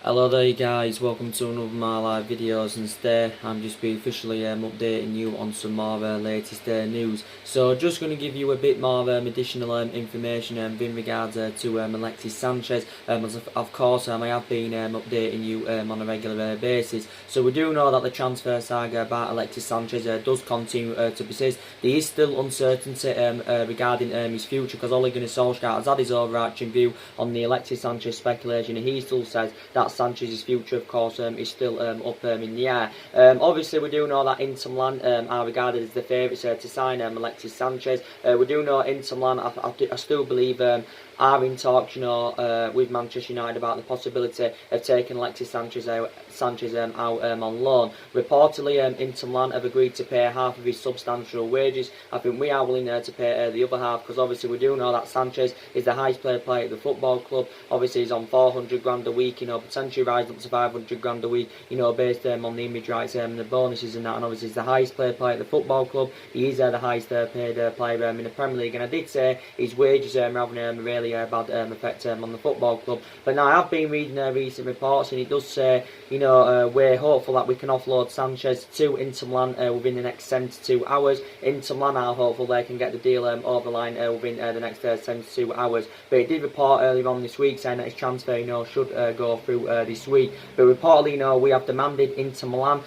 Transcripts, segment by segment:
Hello there guys, welcome to another of my live videos, and today I'm just be officially updating you on some more latest news. So just going to give you a bit more additional information in regards to Alexis Sanchez. As of course I have been updating you on a regular basis. So we do know that the transfer saga about Alexis Sanchez does continue to persist. There is still uncertainty regarding his future, because Ole Gunnar Solskjaer has had his overarching view on the Alexis Sanchez speculation, and he still says that Sanchez's future, of course, is still up in the air. Obviously, we do know that Inter Milan are regarded as the favourites to sign Alexis Sanchez. We do know Inter Milan, I still believe, are in talks, with Manchester United about the possibility of taking Alexis Sanchez out on loan. Reportedly, Inter Milan have agreed to pay half of his substantial wages. I think we are willing to pay the other half, because obviously we do know that Sanchez is the highest paid player at the football club. Obviously, he's on 400 grand a week, potentially rising up to 500 grand a week, based on the image rights and the bonuses and that. And obviously, he's the highest paid player at the football club. He is the highest paid player in the Premier League, and I did say his wages are having a really bad effect on the football club. But now I have been reading recent reports, and it does say, we're hopeful that we can offload Sanchez to Inter Milan within the next 10 to 2 hours. Inter Milan are hopeful they can get the deal over the line within the next 10 to 2 hours. But it did report earlier on this week saying that his transfer, should go through this week. But reportedly, we have demanded Inter Milan.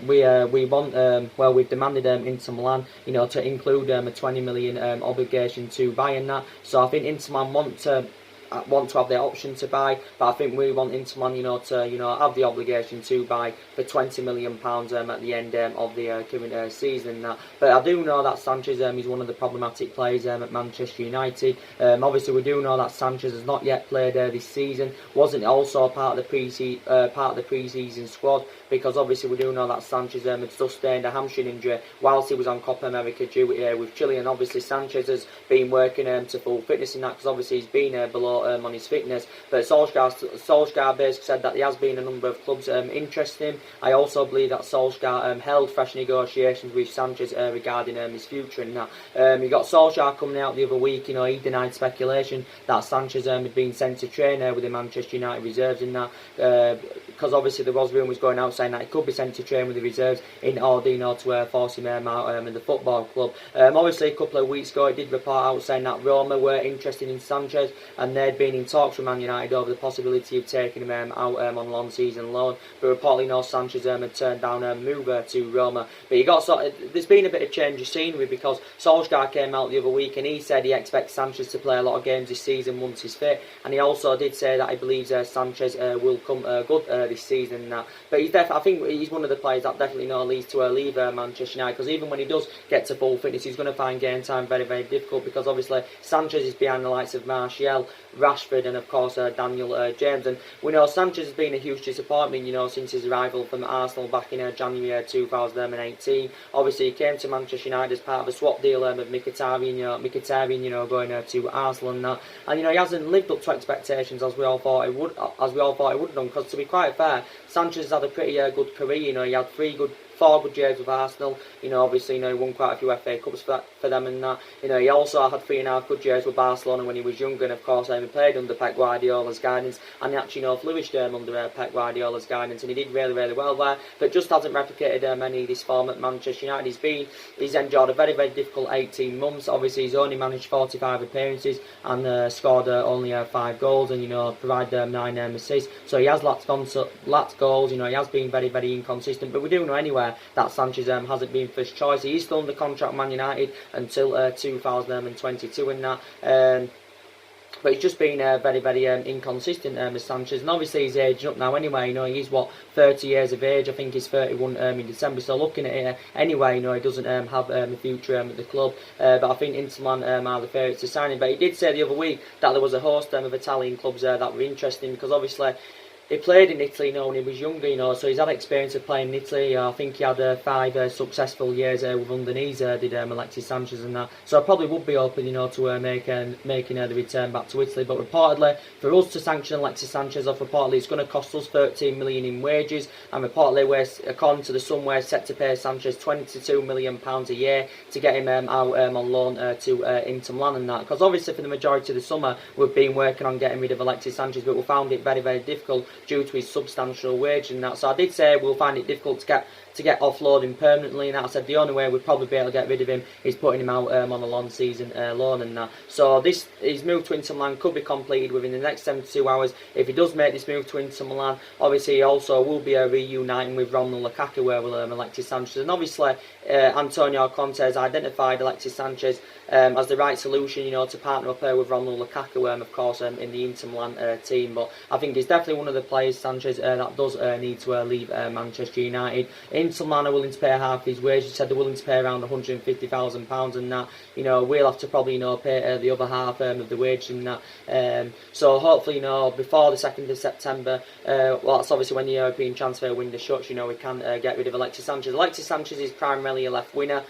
We've demanded Inter Milan, to include a 20 million obligation to buy in that. So I think Inter Milan want to have the option to buy, but I think we want Inter Milan, to have the obligation to buy for £20 million at the end of the current season. But I do know that Sanchez is one of the problematic players at Manchester United. Obviously, we do know that Sanchez has not yet played this season. Wasn't also part of the pre-season squad, because obviously we do know that Sanchez had sustained a hamstring injury whilst he was on Copa America duty with Chile, and obviously Sanchez has been working to full fitness in that, because obviously he's been below on his fitness. But Solskjaer basically said that there has been a number of clubs interested in him. I also believe that Solskjaer held fresh negotiations with Sanchez regarding his future and that. You got Solskjaer coming out the other week, he denied speculation that Sanchez had been sent to train with the Manchester United reserves in that, because obviously there was rumours going out saying that he could be sent to train with the reserves in order, to force him out in the football club. Obviously, a couple of weeks ago, it did report out saying that Roma were interested in Sanchez, and they'd been in talks with Man United over the possibility of taking him out on long season loan. But reportedly, Sanchez had turned down a move to Roma. But there's been a bit of change of scenery, because Solskjaer came out the other week and he said he expects Sanchez to play a lot of games this season once he's fit, and he also did say that he believes Sanchez will come good this season. But I think he's one of the players that definitely leads to leave Manchester United, because even when he does get to full fitness, he's going to find game time very, very difficult, because obviously Sanchez is behind the likes of Martial, Rashford, and of course Daniel James. And we know Sanchez has been a huge disappointment, since his arrival from Arsenal back in January 2018. Obviously, he came to Manchester United as part of a swap deal with Mkhitaryan, going to Arsenal and that. And he hasn't lived up to expectations as we all thought he would have done. Because to be quite fair, Sanchez has had a pretty good career. He had 4 good years with Arsenal. Obviously, he won quite a few FA Cups for them and that. He also had 3.5 good years with Barcelona when he was younger, and of course, he played under Pep Guardiola's guidance, and he actually, flourished under Pep Guardiola's guidance, and he did really, really well there, but just hasn't replicated any of this form at Manchester United. He's enjoyed a very, very difficult 18 months. Obviously, he's only managed 45 appearances and scored only 5 goals, and provided 9 assists. So he has lacked goals. He has been very, very inconsistent. But we do know anyway that Sanchez hasn't been first choice. He is still under contract with Man United until 2022 and that. But he's just been very, very inconsistent with Sanchez, and obviously he's aging up now anyway. He's 30 years of age. I think he's 31 in December. So looking at it anyway, he doesn't have a future at the club. But I think Inter Milan are the favourites to sign him. But he did say the other week that there was a host of Italian clubs that were interested, because obviously he played in Italy, when he was younger, so he's had experience of playing in Italy. I think he had 5 successful years with Udinese, did Alexis Sanchez and that. So I probably would be open, to making the return back to Italy. But reportedly, for us to sanction Alexis Sanchez off, reportedly it's going to cost us 13 million in wages, and reportedly according to the Sun, we're set to pay Sanchez £22 million a year to get him out on loan to Inter Milan and that. Because obviously for the majority of the summer we've been working on getting rid of Alexis Sanchez, but we found it very, very difficult due to his substantial wage and that. So I did say we'll find it difficult to get offloading permanently, and that I said the only way we'd probably be able to get rid of him is putting him out on a long season loan and that. So his move to Inter Milan could be completed within the next 72 hours. If he does make this move to Inter Milan, obviously he also will be reuniting with Romelu Lukaku, where will Alexis Sanchez, and obviously Antonio Conte has identified Alexis Sanchez as the right solution, to partner up with Romelu Lukaku, of course, in the Inter Milan team. But I think he's definitely one of the players, Sanchez, that does need to leave Manchester United. Inter Milan are willing to pay half his wages. Said they're willing to pay around £150,000, and that we'll have to probably pay the other half of the wage and that. So hopefully before the 2nd of September, well, that's obviously when the European transfer window shuts. We can get rid of Alexis Sanchez. Alexis Sanchez is primarily a left winger.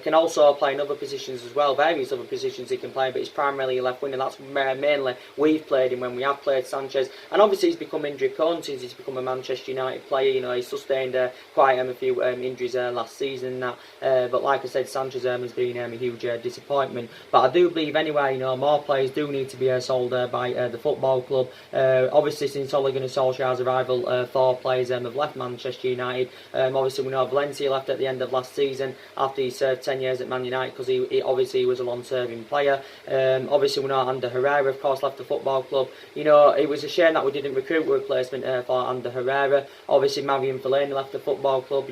Can also play in other positions as well. Various other positions he can play, but he's primarily a left winger. That's mainly we've played him when we have played Sanchez, and obviously he's become injury prone since he's become a Manchester United player. He sustained quite a few injuries last season. But like I said, Sanchez has been a huge disappointment. But I do believe anyway, more players do need to be sold by the football club. Obviously, since Ole Gunnar Solskjaer's arrival, 4 players have left Manchester United. Obviously, we know Valencia left at the end of last season after he served 10 years at Man United, because he obviously was a long-serving player. Obviously, we know Ander Herrera, of course, left the football club. It was a shame that we didn't recruit a replacement for Ander Herrera. Obviously, Marian Fellaini left the football club.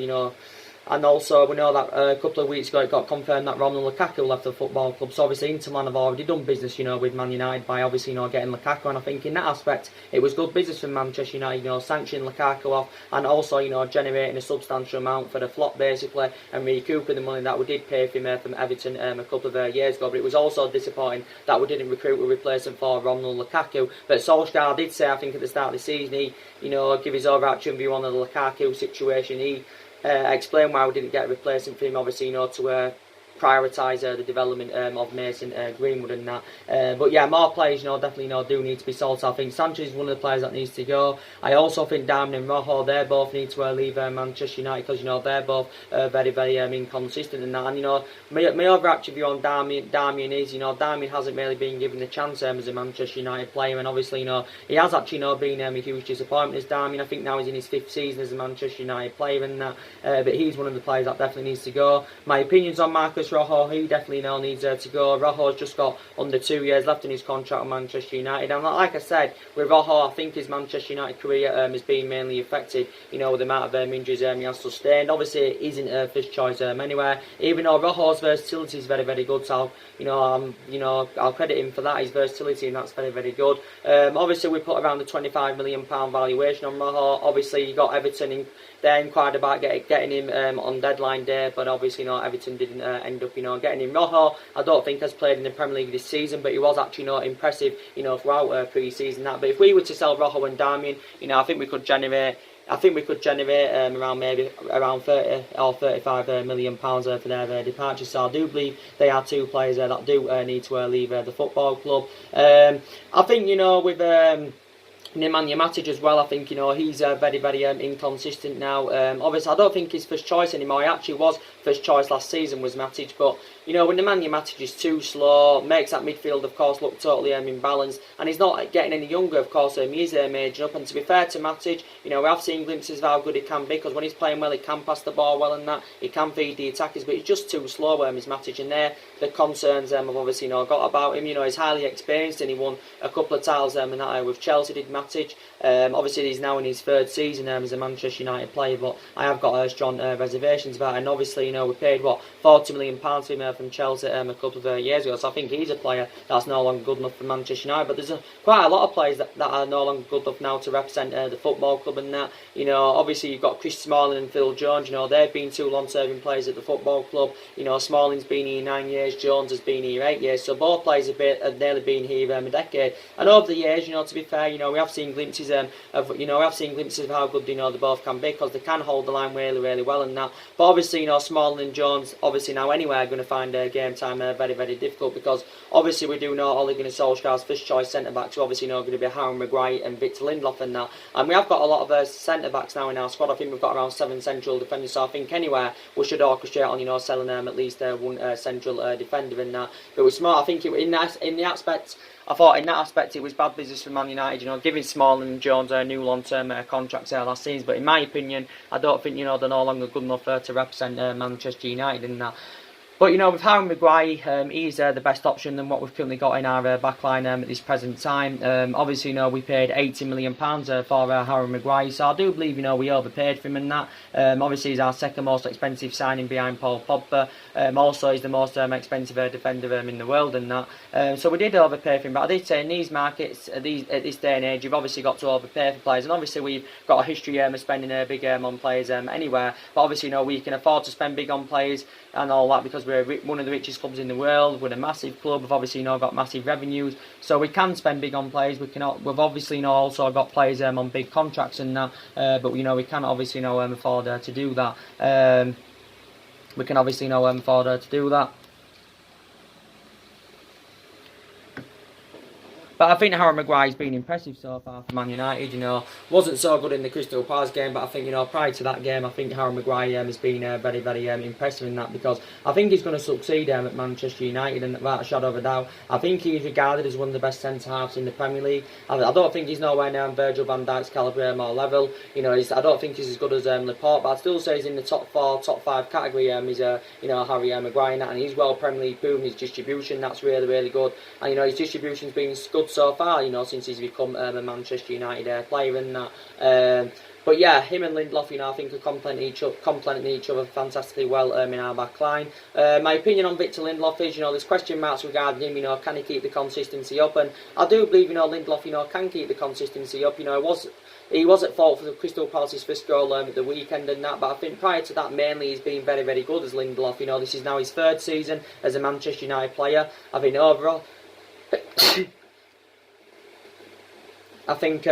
And also, we know that a couple of weeks ago it got confirmed that Romelu Lukaku left the football club. So obviously, Inter Milan have already done business, with Man United by obviously, getting Lukaku. And I think in that aspect, it was good business for Manchester United, sanctioning Lukaku off, and also, generating a substantial amount for the flop basically, and recouping the money that we did pay for him from Everton a couple of years ago. But it was also disappointing that we didn't recruit a replacement for Romelu Lukaku. But Solskjaer did say, I think at the start of the season, he, give his overarching view on the Lukaku situation. He explain why we didn't get a replacement for him, obviously, to prioritise the development of Mason Greenwood and that. But yeah, more players, definitely, do need to be sold. So I think Sanchez is one of the players that needs to go. I also think Darwin and Rojo, they both need to leave Manchester United, because they're both very, very inconsistent and that. And my overarching view on Darmian is, Darmian hasn't really been given the chance as a Manchester United player, and obviously, he has actually been a huge disappointment as Darmian. I think now he's in his 5th season as a Manchester United player and that. But he's one of the players that definitely needs to go. My opinions on Marcus Rojo, he definitely now needs to go. Rojo's just got under 2 years left in his contract with Manchester United, and like I said, with Rojo, I think his Manchester United career has been mainly affected, with the amount of injuries he has sustained. Obviously, it isn't first choice anywhere, even though Rojo's versatility is very, very good. So I'll credit him for that, his versatility, and that's very, very good. Obviously, we put around the £25 million valuation on Rojo. Obviously, you got Everton they inquired about getting him on deadline day, but obviously, Everton didn't end up, getting him. Rojo, I don't think has played in the Premier League this season, but he was actually, impressive, throughout pre-season that. But if we were to sell Rojo and Darmian, I think we could generate around 30 or 35 million pounds for their departure. So I do believe they are 2 players that do need to leave the football club. I think with Nemanja Matic as well, I think he's very, very inconsistent now. Obviously, I don't think he's first choice anymore. He actually was first choice last season, was Matic, but when Nemanja Matic is too slow, makes that midfield, of course, look totally imbalanced, and he's not getting any younger, of course. He is aging up, and to be fair to Matic, we have seen glimpses of how good he can be, because when he's playing well, he can pass the ball well and that, he can feed the attackers, but he's just too slow, is Matic, and there the concerns I've obviously got about him. He's highly experienced, and he won a couple of titles and that with Chelsea, did Matic. Obviously, he's now in his 3rd season as a Manchester United player, but I have got strong reservations about it. And obviously, we paid £40 million for him from Chelsea a couple of years ago, so I think he's a player that's no longer good enough for Manchester United. But there's quite a lot of players that are no longer good enough now to represent the football club and that. Obviously, you've got Chris Smalling and Phil Jones. They've been 2 long-serving players at the football club. Smalling's been here 9 years, Jones has been here 8 years, so both players have nearly been here a decade. And over the years, to be fair, we have seen glimpses of how good they both can be, because they can hold the line really, really well and that. But obviously, Smalling and Jones, obviously now anyway, are going to find find game time very, very difficult, because obviously we do know Ole Gunnar Solskjaer's first choice centre backs are obviously going to be Harry Maguire and Victor Lindelof and that, and we have got a lot of centre backs now in our squad. I think we've got around 7 central defenders, so I think anywhere we should orchestrate on selling at least one central defender in that. But it was smart. I think in the aspect. I thought in that aspect it was bad business for Man United, giving Smalling and Jones a new long-term contracts last season. But in my opinion, I don't think, they're no longer good enough to represent Manchester United in that. But, with Harry Maguire, he's the best option than what we've currently got in our backline at this present time. Obviously, we paid £80 million for Harry Maguire, so I do believe, we overpaid for him in that. Obviously, he's our second most expensive signing behind Paul Pogba. Also, he's the most expensive defender in the world and that. So we did overpay for him, but I did say in these markets, at this day and age, you've obviously got to overpay for players. And obviously, we've got a history of spending big on players anywhere. But obviously, we can afford to spend big on players and all that, because we're one of the richest clubs in the world. We're a massive club. We've obviously got massive revenues, so we can spend big on players. We've obviously also got players on big contracts and that, but we can obviously afford to do that. We can obviously afford to do that. But I think Harry Maguire's been impressive so far for Man United. Wasn't so good in the Crystal Palace game, but I think prior to that game, I think Harry Maguire has been very, very impressive in that, because I think he's going to succeed at Manchester United, and without a shadow of a doubt, I think he's regarded as one of the best centre halves in the Premier League. I don't think he's nowhere near Virgil van Dijk's calibre or level. I don't think he's as good as Laporte, but I'd still say he's in the top 4, top 5 category. He's Harry Maguire, and he's well Premier League proven. His distribution, that's really, really good, and his distribution's been good so far, since he's become a Manchester United player and that. But yeah, him and Lindelof, I think are complementing each other fantastically well in our back line. My opinion on Victor Lindelof is, there's question marks regarding him. Can he keep the consistency up? And I do believe, Lindelof, can keep the consistency up. He was at fault for the Crystal Palace's first goal at the weekend and that, but I think prior to that, mainly he's been very, very good as Lindelof. This is now his 3rd season as a Manchester United player. I think overall. I think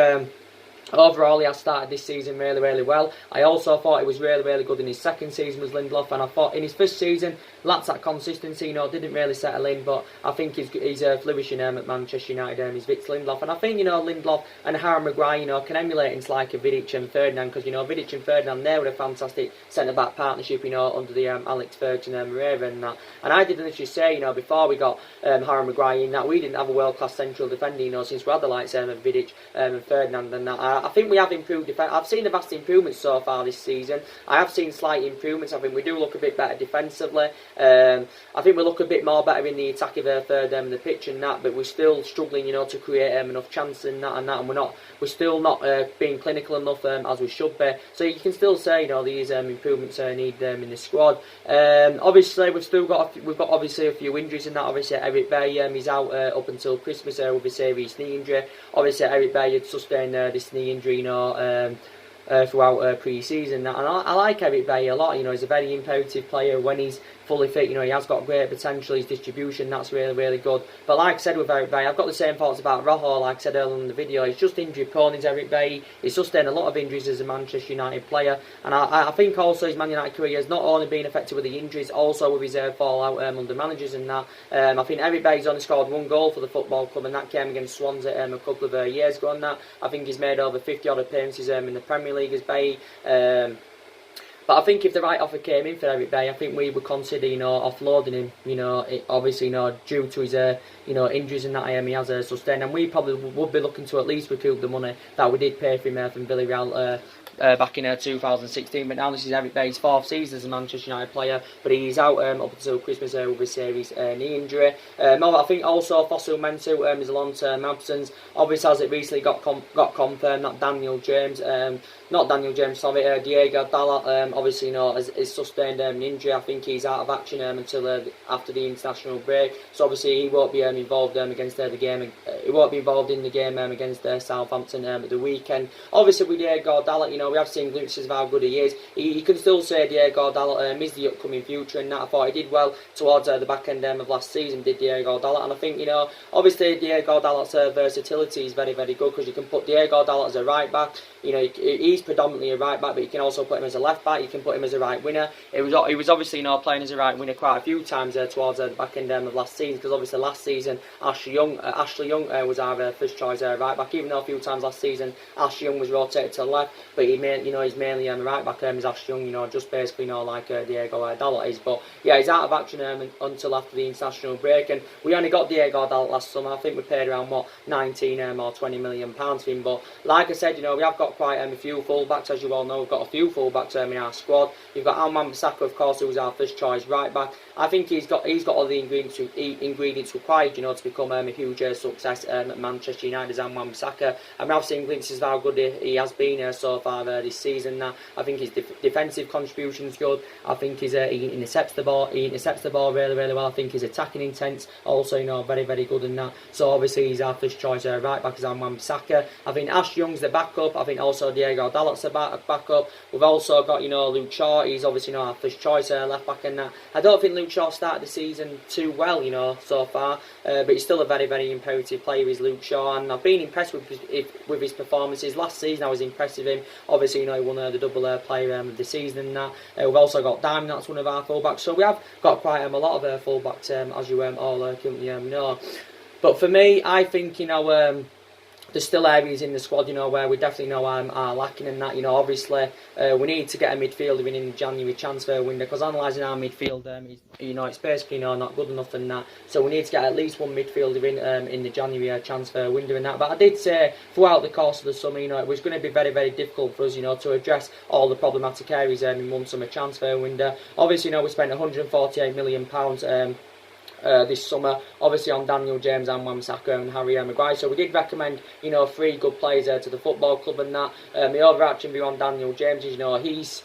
overall he has started this season really, really well. I also thought he was really, really good in his 2nd season was Lindelof, and I thought in his 1st season, lacks that consistency, didn't really settle in, but I think he's flourishing at Manchester United, he's Victor Lindelof, and I think, Lindelof and Harry Maguire, can emulate into like a Vidic and Ferdinand, because, Vidic and Ferdinand, they were a fantastic centre-back partnership, under the Alex Ferguson era and that. And I did literally say, before we got Harry Maguire in that, we didn't have a world-class central defender, since we had the likes of Vidic and Ferdinand and that. I think we have improved defence. I've seen the vast improvements so far this season. I have seen slight improvements. I think we do look a bit better defensively. I think we look a bit more better in the attack of our third end of the pitch and that, but we're still struggling, to create enough chances and that, and we're still not being clinical enough as we should be. So you can still say, these improvements need in the squad. Obviously, we've got obviously a few injuries in that. Obviously, Eric Bailly is out up until Christmas with a serious knee injury. Obviously, Eric Bailly had sustained this knee injury, throughout pre-season. And I like Eric Bailly a lot. He's a very imperative player when he's fully fit. He has got great potential. His distribution, that's really, really good. But like I said with Eric Bailly, I've got the same thoughts about Rojo. Like I said earlier in the video, he's just injury prone. He's Eric Bailly. He's sustained a lot of injuries as a Manchester United player, and I think also his Man United career has not only been affected with the injuries, also with his fallout under managers and that. I think Eric Bailly's only scored 1 goal for the football club, and that came against Swansea a couple of years ago. And that, I think he's made over 50 odd appearances in the Premier League as Bailly. But I think if the right offer came in for Eric Bailly, I think we would consider, offloading him. Obviously, due to his, injuries and that he has sustained, and we probably would be looking to at least recoup the money that we did pay for him from Villarreal back in 2016. But now this is Eric Bailly's 4th season as a Manchester United player, but he's out up until Christmas with a serious knee injury. I think also Fosu Mensah is a long-term absence. Obviously, as it recently got confirmed that Diego Dalot, obviously, has sustained an injury. I think he's out of action until after the international break. So obviously, he won't be involved against the game he won't be involved in the game against Southampton at the weekend. Obviously with Diego Dalot, we have seen glimpses of how good he is. You can still say Diego Dalot is the upcoming future, and that I thought he did well towards the back end of last season, did Diego Dalot. And I think, obviously Diego Dalot's versatility is very, very good, because you can put Diego Dalot as a right back. He's predominantly a right back, but you can also put him as a left back. You can put him as a right winger. He was obviously playing as a right winger quite a few times towards the back end of last season, because obviously last season Ashley Young was our first choice right back. Even though a few times last season Ashley Young was rotated to the left, but he's mainly a right back. Is Ashley Young, just basically like Diego Dalot is. But yeah, he's out of action until after the international break, and we only got Diego Dalot last summer. I think we paid around 19 or 20 million pounds for him. But like I said, we have got quite a few fullbacks, as you all know. We've got a few fullbacks in our squad. You've got Wan-Bissaka, of course, who was our first choice right back. I think he's got all the ingredients required, to become a huge success at Manchester United as Wan-Bissaka. I've seen glimpses of how good he has been so far this season. I think his defensive contribution is good. I think he intercepts the ball. He intercepts the ball really, really well. I think his attacking intent also, very, very good in that. So obviously he's our first choice right back as Wan-Bissaka. I think Ash Young's the backup. I think also Diego Dalot's the backup. We've also got Luke Shaw. He's obviously our first choice left back in that. I don't think Luke Shaw started the season too well, so far, but he's still a very, very imperative player, is Luke Shaw, and I've been impressed with his performances. Last season I was impressed with him. Obviously, he won the double player of the season and that. We've also got Diamond, that's one of our fullbacks, so we have got quite a lot of fullbacks, as you all currently know. But for me, I think, there's still areas in the squad, where we definitely are lacking in that. Obviously, we need to get a midfielder in the January transfer window, because analysing our midfield, it's basically not good enough in that. So we need to get at least one midfielder in the January transfer window in that. But I did say throughout the course of the summer, it was going to be very, very difficult for us, to address all the problematic areas in one summer transfer window. Obviously, we spent £148 million. This summer, obviously on Daniel James and Wan-Bissaka and Harry Maguire. So we did recommend, 3 good players to the football club and that. The overarching view on Daniel James is,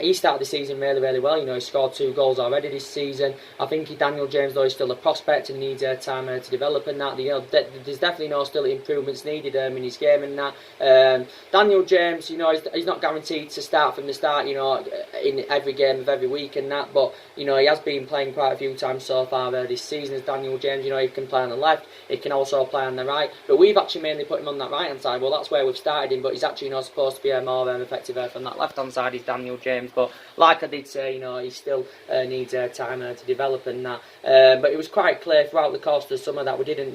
he started the season really, really well. He scored 2 goals already this season. I think Daniel James, though, is still a prospect and needs time to develop in that. There's definitely still improvements needed in his game and that. Daniel James, he's not guaranteed to start from the start, in every game of every week and that. But he has been playing quite a few times so far this season as Daniel James. He can play on the left, he can also play on the right. But we've actually mainly put him on that right hand side. Well, that's where we've started him. But he's actually supposed to be more effective from that left hand side. Is Daniel James. But like I did say, he still needs time to develop and that. But it was quite clear throughout the course of the summer that we didn't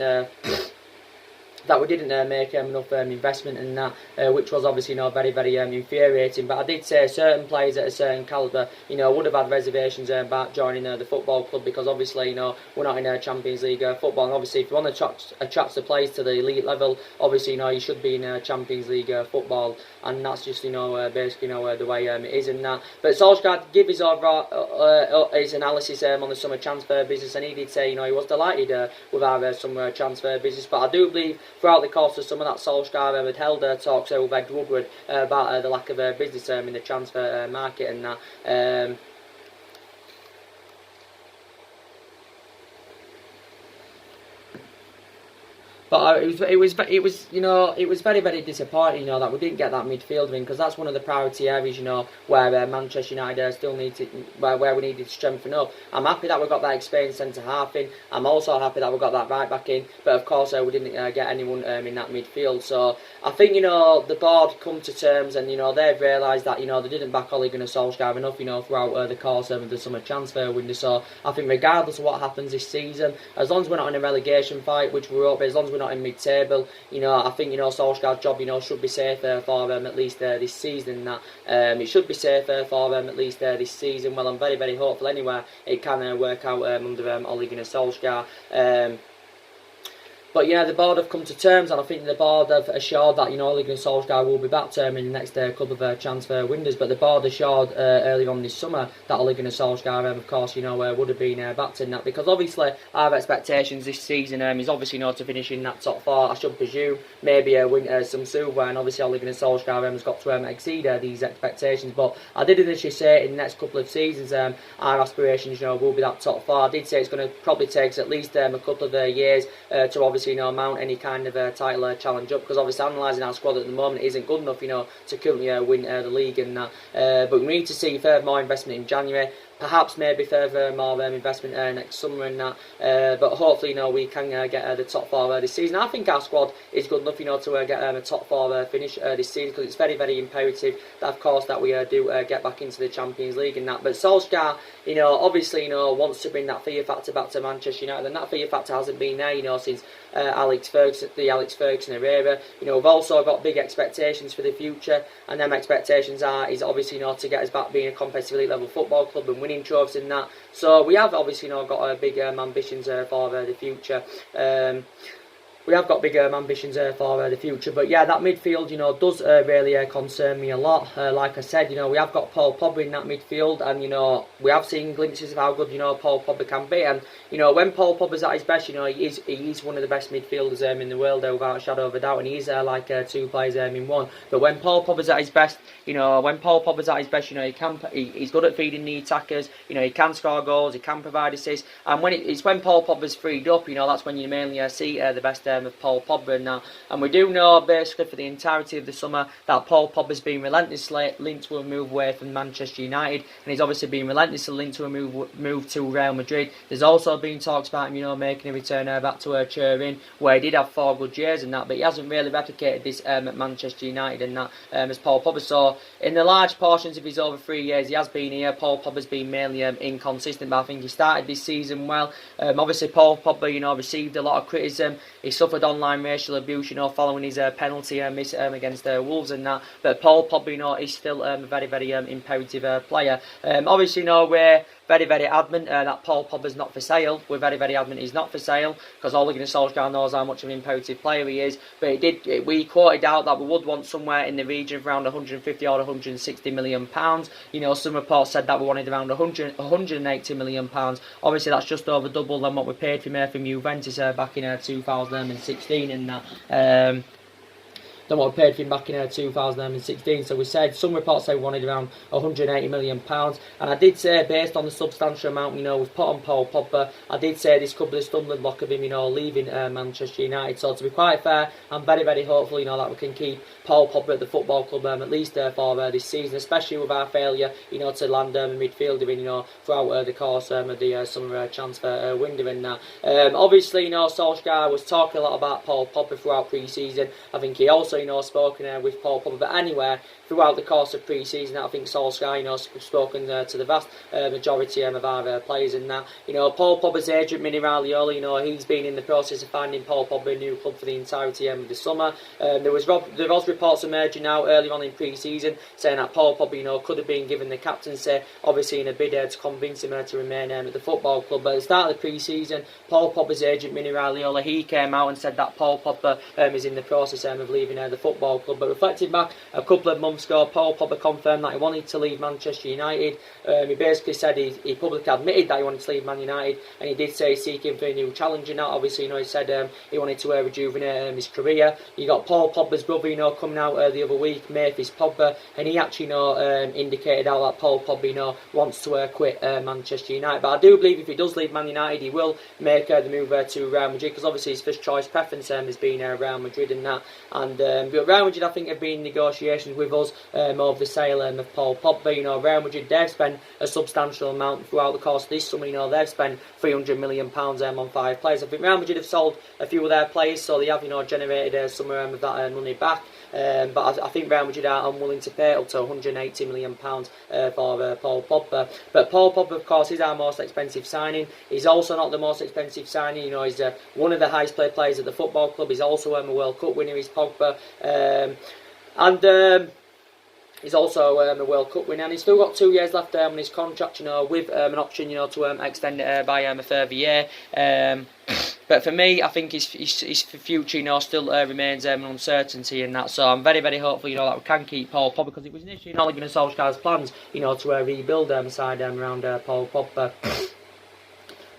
make enough investment in that, which was obviously very, very infuriating. But I did say certain players at a certain calibre, would have had reservations about joining the football club, because obviously, we're not in Champions League football. And obviously, if you want to attract the players to the elite level, obviously, you should be in Champions League football, and that's just basically the way it is in that. But Solskjaer gave his overall his analysis on the summer transfer business, and he did say he was delighted with our summer transfer business. But I do believe throughout the course of summer that Solskjaer had held talks with Ed Woodward about the lack of business in the transfer market and that. But it was very, very disappointing, that we didn't get that midfielder in, because that's one of the priority areas, where Manchester United still need to, where we needed to strengthen up. I'm happy that we got that experienced centre half in. I'm also happy that we got that right back in. But of course, we didn't get anyone in that midfield. So I think the board come to terms, and they've realised that they didn't back Ole Gunnar Solskjaer enough, throughout the course of the summer transfer window. So I think regardless of what happens this season, as long as we're not in a relegation fight, which we're up, as long as we're not in mid-table, I think Solskjaer's job should be safer for at least this season. That it should be safer for at least this season. Well, I'm very, very hopeful anyway it can work out under Ole Gunnar Solskjaer. But yeah, the board have come to terms, and I think the board have assured that Ole Gunnar Solskjaer will be back in the next couple of transfer windows. But the board assured earlier on this summer that Ole Gunnar Solskjaer, of course, would have been backed in that, because obviously our expectations this season is obviously to finish in that top 4. I should presume maybe win some silver, and obviously Ole Gunnar Solskjaer has got to exceed these expectations. But I did initially say in the next couple of seasons our aspirations will be that top 4. I did say it's going to probably take us at least a couple of years to obviously obviously, mount any kind of title challenge up, because obviously analysing our squad at the moment isn't good enough, to currently win the league and that. But we need to see further more investment in January. Perhaps maybe further more investment next summer and that, but hopefully we can get the top 4 this season. I think our squad is good enough to get a top 4 finish this season, because it's very, very imperative that of course that we do get back into the Champions League and that. But Solskjaer, obviously wants to bring that fear factor back to Manchester United, and that fear factor hasn't been there since the Alex Ferguson era. We've also got big expectations for the future, and them expectations is obviously to get us back being a competitive elite level football club and winning trophies in that. So we have obviously got big ambitions for the future. We have got big ambitions for the future, but yeah, that midfield, does really concern me a lot. Like I said, we have got Paul Pogba in that midfield, and we have seen glimpses of how good Paul Pogba can be. And when Paul Pogba's at his best, he is one of the best midfielders in the world, without a shadow of a doubt, and he's like 2 players in one. But when Paul Pogba's at his best, he's good at feeding the attackers. He can score goals, he can provide assists, and it's when Paul Pogba's freed up, that's when you mainly see the best of Paul Pogba and that. And we do know basically for the entirety of the summer that Paul Pogba's been relentlessly linked to a move away from Manchester United, and he's obviously been relentlessly linked to a move to Real Madrid. There's also been talks about him, making a return back to Turin, where he did have 4 good years and that, but he hasn't really replicated this at Manchester United and that as Paul Pogba. So in the large portions of his over 3 years he has been here, Paul Pogba's been mainly inconsistent, but I think he started this season well. Obviously Paul Pogba, received a lot of criticism. He suffered online racial abuse, following his penalty miss against Wolves and that. But Paul Pogba, is still a very, very imperative player. Obviously, we're very, very adamant that Paul Pogba's not for sale. We're very, very adamant he's not for sale, because Ole Gunnar Solskjaer knows how much of an imperative player he is. But we quoted out that we would want somewhere in the region of around 150 or 160 million pounds. Some reports said that we wanted around 180 million pounds. Obviously, that's just over double than what we paid for him from Juventus back in 2016 and that. Than what we paid for him back in 2016. So we said, some reports say we wanted around 180 million pounds, and I did say, based on the substantial amount we've put on Paul Pogba, I did say this could be a stumbling block of him leaving Manchester United. So to be quite fair, I'm very, very hopeful that we can keep Paul Pogba at the football club at least for this season, especially with our failure to land a midfielder throughout the course of the summer transfer window and that. Obviously, Solskjaer was talking a lot about Paul Pogba throughout pre-season. I think he also spoken with Paul Pogba, but anywhere throughout the course of pre-season, I think Solskjaer spoken to the vast majority of our players in that. Paul Pogba's agent Mini Raiola, he's been in the process of finding Paul Pogba a new club for the entirety of the summer. There was reports emerging now earlier on in pre-season saying that Paul Pogba could have been given the captaincy, obviously in a bid to convince him to remain at the football club. But at the start of the pre-season, Paul Pogba's agent Mini Raiola, he came out and said that Paul Pogba is in the process of leaving the football club. But reflecting back a couple of months ago, Paul Pogba confirmed that he wanted to leave Manchester United. He basically said he publicly admitted that he wanted to leave Man United, and he did say he's seeking for a new challenge. And that obviously, he said he wanted to rejuvenate his career. You got Paul Pogba's brother, coming out the other week, Memphis Pogba, and he actually, indicated out that Paul Pogba, wants to quit Manchester United. But I do believe if he does leave Man United, he will make the move to Real Madrid, because obviously his first choice preference has been Real Madrid and that. And Real Madrid, I think, have been in negotiations with us over the sale of Paul Pogba. Real Madrid, they've spent a substantial amount throughout the course of this summer. They've spent £300 million on 5 players. I think Real Madrid have sold a few of their players, so they have generated some of that money back. But I think Real Madrid are unwilling to pay up to £180 million for Paul Pogba. But Paul Pogba, of course, is our most expensive signing. He's also not the most expensive signing. He's one of the highest paid players at the football club. He's also a World Cup winner, is Pogba. He's also a World Cup winner, and he's still got 2 years left on his contract, with an option, to extend it by a further year. But for me, I think his future, still remains an uncertainty in that. So I'm very, very hopeful, that we can keep Paul Pogba, because it was initially not going to Solskjaer's plans, to rebuild side around Paul Pogba.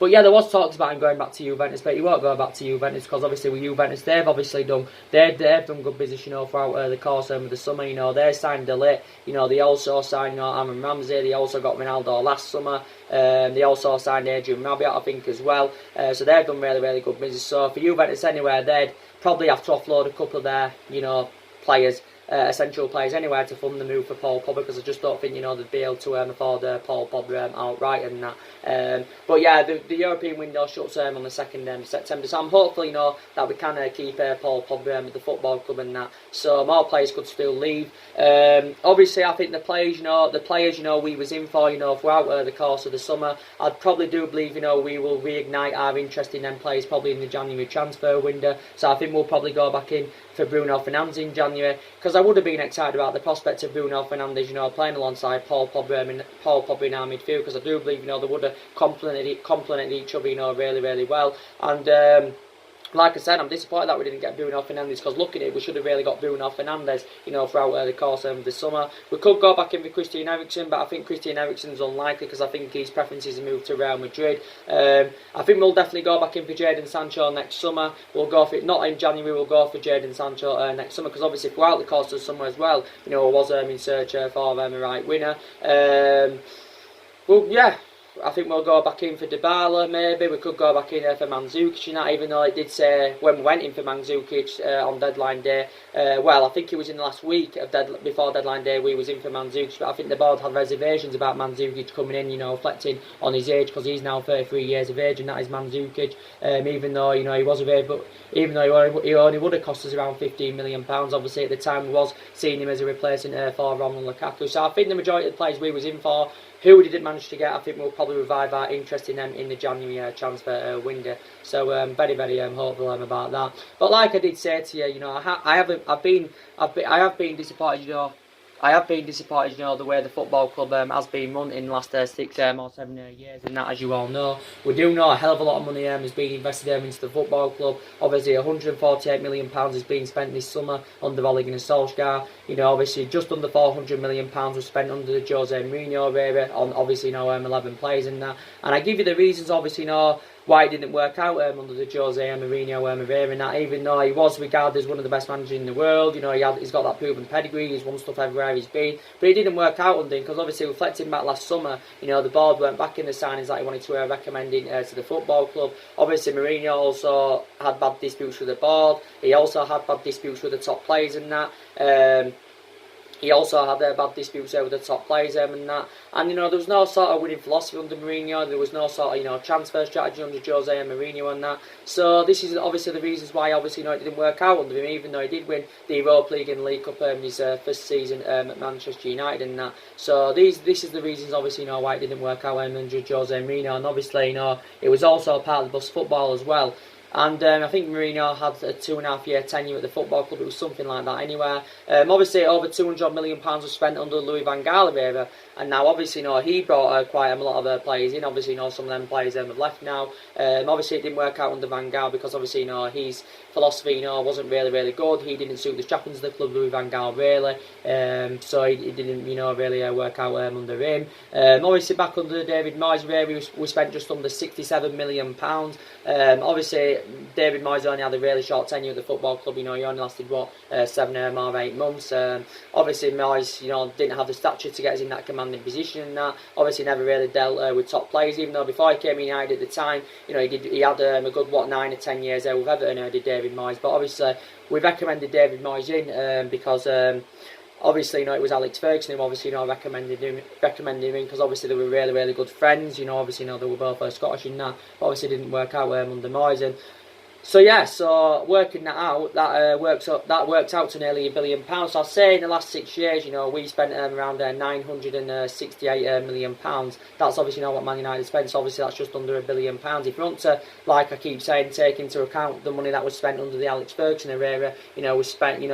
But yeah, there was talks about him going back to Juventus, but he won't go back to Juventus because obviously with Juventus, they've obviously done they've done good business, throughout the course of the summer. They signed De Ligt. They also signed Aaron Ramsey. They also got Ronaldo last summer. They also signed Adrian Rabiot, I think, as well. So they've done really, really good business. So for Juventus anyway, they'd probably have to offload a couple of their, players, essential players anyway, to fund the move for Paul Pogba, because I just don't think, they'd be able to afford Paul Pogba outright and that. But yeah, the European window shuts on the 2nd of September, so I'm hopeful, that we can keep Paul Pogba at the football club and that. So more players could still leave. Obviously, I think the players, we was in for, throughout the course of the summer. I probably do believe, we will reignite our interest in them players probably in the January transfer window. So I think we'll probably go back in for Bruno Fernandes in January, because I would have been excited about the prospect of Bruno Fernandes, playing alongside Paul Pogba in our midfield, because I do believe, they would have complemented each other, really, really well. And like I said, I'm disappointed that we didn't get Bruno Fernandes, because looking at it, we should have really got Bruno Fernandes, throughout the course of the summer. We could go back in for Christian Eriksen, but I think Christian Eriksen's unlikely, because I think his preferences have moved to Real Madrid. I think we'll definitely go back in for Jadon Sancho next summer. We'll go for it, not in January, we'll go for Jadon Sancho next summer, because obviously throughout the course of the summer as well, I was in search for the right winner. Well, yeah. I think we'll go back in for Dybala, maybe. We could go back in for Mandzukic and that, even though it did say when we went in for Mandzukic on deadline day, well, I think it was in the last week of before deadline day we was in for Mandzukic, but I think the board had reservations about Mandzukic coming in, reflecting on his age, because he's now 33 years of age, and that is Mandzukic, even though, he was of age, but even though he only would have cost us around £15 million, obviously at the time we was seeing him as a replacement for Romelu Lukaku. So I think the majority of the players we was in for, who we didn't manage to get, I think we'll probably revive our interest in them in the January transfer window. So very, very hopeful about that. But like I did say to you, I have been disappointed, I have been disappointed, the way the football club has been run in the last 6 or 7 years, and that, as you all know. We do know a hell of a lot of money has been invested into the football club. Obviously, £148 million has been spent this summer under Ole Gunnar Solskjaer. Obviously, just under £400 million was spent under the Jose Mourinho era on, obviously, 11 players and that. And I give you the reasons, obviously, why it didn't work out under the Jose Mourinho era, and that, even though he was regarded as one of the best managers in the world, he's got that proven pedigree, he's won stuff everywhere he's been, but it didn't work out under him, because obviously reflecting back last summer, the board weren't back in the signings that he wanted to recommend to the football club. Obviously Mourinho also had bad disputes with the board, he also had bad disputes with the top players and that. He also had bad disputes with the top players and that. And, there was no sort of winning philosophy under Mourinho. There was no sort of, transfer strategy under Jose and Mourinho and that. So this is obviously the reasons why, obviously, it didn't work out under him, even though he did win the Europa League and the League Cup in his first season at Manchester United and that. So this is the reasons, obviously, why it didn't work out under Jose Mourinho. And obviously, it was also a part of the bus football as well. And I think Mourinho had a 2.5-year tenure at the football club. It was something like that anyway. Obviously, over £200 million was spent under Louis van Gaal era. And now, obviously, he brought quite a lot of players in. Obviously, some of them players have left now. Obviously, it didn't work out under Van Gaal because, obviously, his philosophy, wasn't really, really good. He didn't suit the chaplains of the club, Louis van Gaal, really. So it didn't, really work out under him. Obviously, back under David Moyes era, we spent just under £67 million. Obviously, David Moyes only had a really short tenure at the football club. He only lasted 7 or 8 months. Obviously, Moyes, didn't have the stature to get us in that commanding position and that. Obviously, never really dealt with top players. Even though before he came in United at the time, he had a good 9 or 10 years there with Everton. Did David Moyes, but obviously we recommended David Moyes in because. Obviously, it was Alex Ferguson who obviously, recommended him because obviously they were really, really good friends. Obviously, they were both Scottish in that. But obviously, it didn't work out under Moyes. And so yeah, so working that out, that works out to nearly £1 billion. So I'll say in the last 6 years, we spent around £968 million. That's obviously not what Man United spent. So obviously that's just under £1 billion. If you want to, like I keep saying, take into account the money that was spent under the Alex Ferguson era, we spent way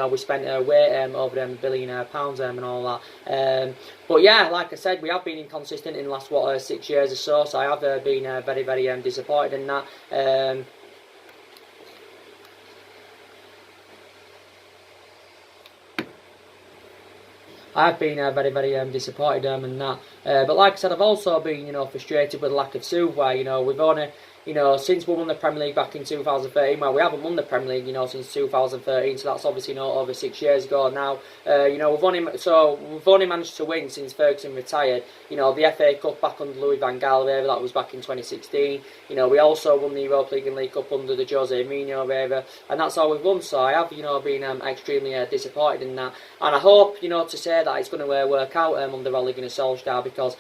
over £1 billion and all that. But yeah, like I said, we have been inconsistent in the last 6 years or so. So I have been very, very disappointed in that. I've been very, very disappointed and that. But like I said, I've also been, frustrated with the lack of silverware. We've only, since we won the Premier League back in 2013, well, we haven't won the Premier League, since 2013, so that's obviously, over 6 years ago now. We've only managed to win since Ferguson retired. The FA Cup back under Louis van Gaal era, that was back in 2016. We also won the Europa League and League Cup under the Jose Mourinho era, and that's all we've won. So I have, been extremely disappointed in that, and I hope, to say that it's going to work out under Ole Gunnar Solskjaer, because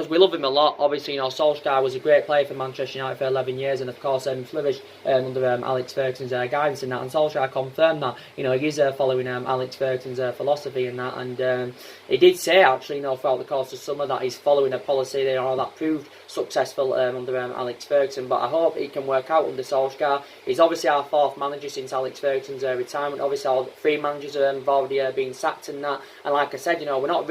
we love him a lot. Obviously, Solskjaer was a great player for Manchester United for 11 years, and of course flourished under Alex Ferguson's guidance in that. And Solskjaer confirmed that he is following Alex Ferguson's philosophy in that, and he did say actually, throughout the course of summer that he's following a policy that proved successful under Alex Ferguson. But I hope it can work out under Solskjaer. He's obviously our 4th manager since Alex Ferguson's retirement. Obviously, all 3 managers have already been sacked in that. And like I said, we're not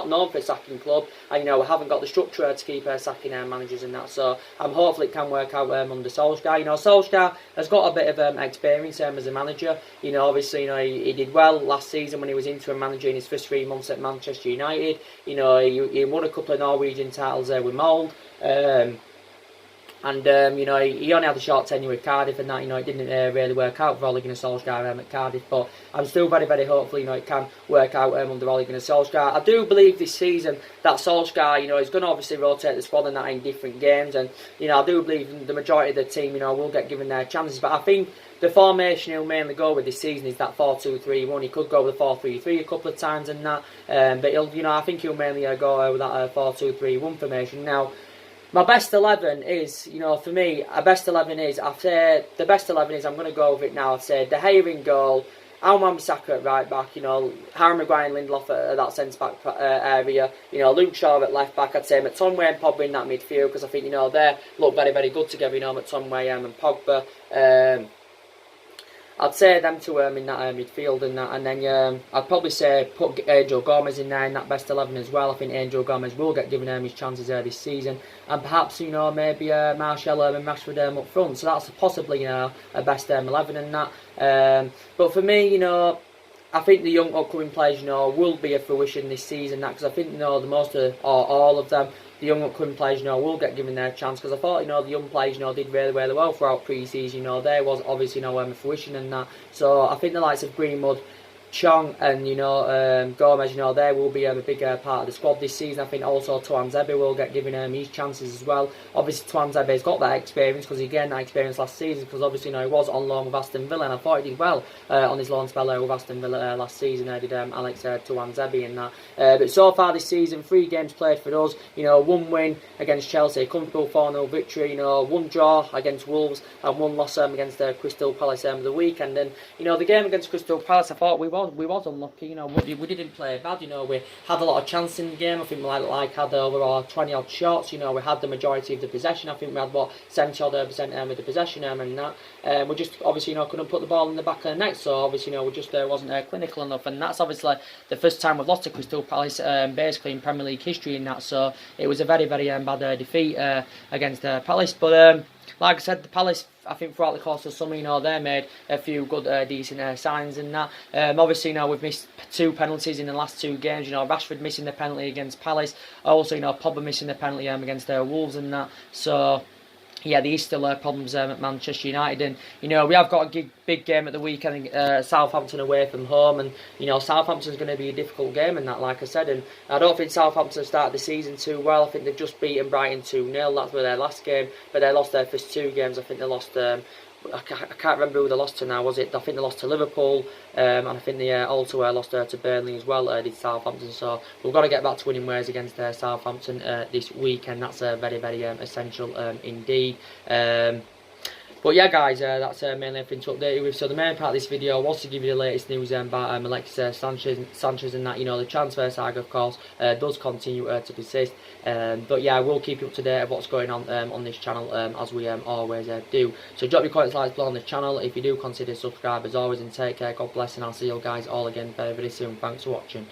known for a sacking club, and we haven't got the structure to keep sacking managers in that. So I'm hopeful it can work out under Solskjaer. Solskjaer has got a bit of experience as a manager. Obviously, he did well last season when he was interim manager in his first 3 months at Manchester United. He won a couple of Norwegian titles with Mould. He only had a short tenure with Cardiff, and that, it didn't really work out for Ole Gunnar Solskjaer at Cardiff. But I'm still very, very hopeful, it can work out under Ole Gunnar Solskjaer. I do believe this season that Solskjaer, is going to obviously rotate the squad and that in different games, and I do believe the majority of the team, will get given their chances. But I think the formation he'll mainly go with this season is that 4-2-3-1. He could go with a 4-3-3 a couple of times and that, but I think he'll mainly go with that 4-2-3-1 formation. Now, my best 11 is, for me, a best 11 is, I'd say, the best 11 is, I'm going to go with it now, I'd say, De Gea in goal, Wan-Bissaka at right back, Harry Maguire and Lindelof at that centre-back area, Luke Shaw at left-back, I'd say McTominay and Pogba in that midfield, because I think, they look very, very good together, McTominay and Pogba. I'd say them two in that midfield and that, and then I'd probably say put Angel Gomez in there in that best 11 as well. I think Angel Gomez will get given his chances this season, and perhaps maybe Martial and Rashford up front. So that's possibly a best 11 in that. But for me, I think the young upcoming players, will be a fruition this season. That because I think the most of or all of them, the young upcoming players, will get given their chance. Because I thought, the young players, did really, really well throughout pre-season. There was obviously a fruition in that. So I think the likes of Greenwood, Chong and Gomez, they will be a big part of the squad this season. I think also Tuanzebe will get given his chances as well. Obviously Tuanzebe's got that experience because he gained that experience last season, because obviously he was on loan with Aston Villa, and I thought he did well on his loan spell with Aston Villa last season. Did Alex Tuanzebe in that. But so far this season, 3 games played for us. 1 win against Chelsea, comfortable 4-0 victory. 1 draw against Wolves and 1 loss against Crystal Palace the weekend. And the game against Crystal Palace, I thought we was unlucky. We didn't play bad. We had a lot of chances in the game. I think we had over 20 odd shots. We had the majority of the possession. I think we had 70% with the possession and that. We just obviously couldn't put the ball in the back of the net. So obviously we just wasn't clinical enough. And that's obviously the first time we've lost to Crystal Palace basically in Premier League history in that. So it was a very, very bad defeat against Palace. But like I said, the Palace, I think throughout the course of summer, they made a few good, decent signs in that. Obviously, we've missed 2 penalties in the last 2 games. Rashford missing the penalty against Palace. Also, Pogba missing the penalty against Wolves and that. So yeah, there is still problems at Manchester United, and we have got a big game at the weekend, Southampton away from home, and Southampton's going to be a difficult game in that, like I said, and I don't think Southampton started the season too well. I think they've just beaten Brighton 2-0. That's where their last game, but they lost their first 2 games. I think they lost. I can't remember who they lost to now. Was it? I think they lost to Liverpool, and I think they also lost to Burnley as well. Did Southampton? So we've got to get back to winning ways against Southampton this weekend. That's very, very essential indeed. But yeah, guys, that's mainly everything to update you with. So the main part of this video was to give you the latest news about Alexis Sanchez and that, the transfer saga, of course, does continue to persist. But yeah, I will keep you up to date of what's going on this channel, as we always do. So drop your comments, likes below on this channel. If you do, consider subscribe as always, and take care. God bless, and I'll see you guys all again very, very soon. Thanks for watching.